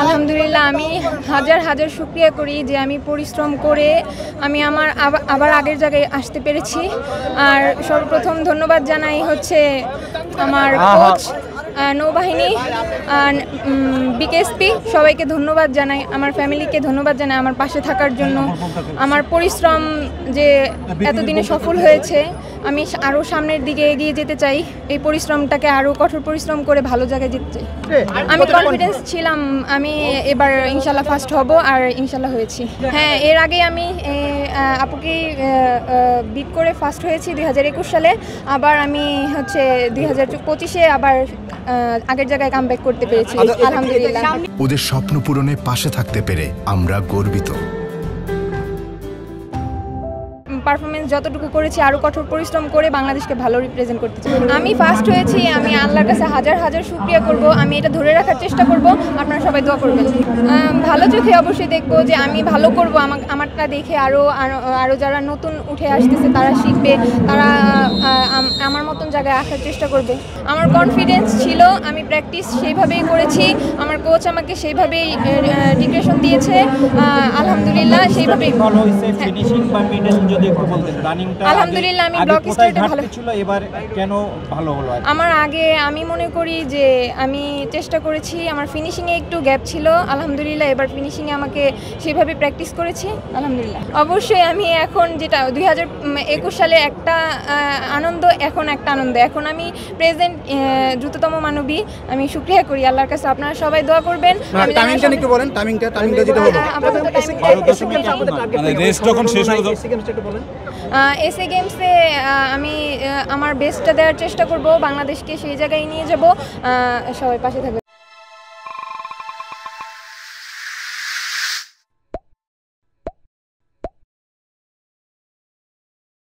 আলহামদুলিল্লাহ, আমি হাজার হাজার শুকরিয়া করি যে আমি পরিশ্রম করে আমি আমার আবার আগের জায়গায় আসতে পেরেছি। আর সর্বপ্রথম ধন্যবাদ জানাই হচ্ছে আমার কোচ, নৌবাহিনী, বিকেএসপি সবাইকে ধন্যবাদ জানাই, আমার ফ্যামিলিকে ধন্যবাদ জানাই আমার পাশে থাকার জন্য। আমার পরিশ্রম যে এতদিনে সফল হয়েছে, আমি আরও সামনের দিকে এগিয়ে যেতে চাই। এই পরিশ্রমটাকে আরও কঠোর পরিশ্রম করে ভালো জায়গায় যেতে চাই। আমি কনফিডেন্স ছিলাম আমি এবার ইনশাল্লাহ ফার্স্ট হব, আর ইনশাল্লাহ হয়েছি। হ্যাঁ, এর আগে আমি আপুকেই বিট করে ফার্স্ট হয়েছি 2021 সালে। আবার আমি হচ্ছে 2025-এ আবার আগের জায়গায় কামব্যাক করতে পেরেছি, আলহামদুলিল্লাহ। ওদের স্বপ্ন পূরণে পাশে থাকতে পেরে আমরা গর্বিত। পারফরমেন্স যতটুকু করেছি আরও কঠোর পরিশ্রম করে বাংলাদেশকে ভালো রিপ্রেজেন্ট করতে চাই। আমি ফার্স্ট হয়েছি, আমি আল্লাহর কাছে হাজার হাজার শুকরিয়া করব। আমি এটা ধরে রাখার চেষ্টা করব, আপনারা সবাই দোয়া করবেন। ভালো চোখে অবশ্যই দেখব যে আমি ভালো করব, আমারটা দেখে আরও যারা নতুন উঠে আসতেছে তারা শিখবে, তারা আমার মতন জায়গায় আসার চেষ্টা করবে। আমার কনফিডেন্স ছিল, আমি প্র্যাকটিস সেইভাবেই করেছি, আমার কোচ আমাকে সেইভাবেই ডিক্রেশন দিয়েছে, আলহামদুলিল্লাহ সেইভাবেই ভালো হয়েছে। ফিনিশিং বা মিডল যদি একটু বলতেন, রানিংটা আলহামদুলিল্লাহ আমি ব্লক স্টার্টে ভালো ছিল, এবার কেন ভালো হলো? আমার আগে আমি মনে করি যে আমি চেষ্টা করেছি, আমার ফিনিশিংয়ে একটু গ্যাপ ছিল, আলহামদুলিল্লাহ এবার ফিনিশিংয়ে আমাকে সেভাবে প্র্যাকটিস করেছি, আলহামদুলিল্লাহ। অবশ্যই আমি এখন যেটা 2021 সালে একটা আনন্দ, এখন একটা আনন্দ, এখন আমি প্রেজেন্ট দ্রুততম মানবী। আমি শুকরিয়া করি আল্লাহর কাছে, আপনারা সবাই দোয়া করবেন। টাইমিংটা একটু বলেন, টাইমিংটা যেটা হলো মানে রেস যখন শেষ হলো, এসএ গেমসে আমি আমার বেস্টটা দেওয়ার চেষ্টা করব, বাংলাদেশকে সেই জায়গায় নিয়ে যাব, সবাই পাশে থাকবে।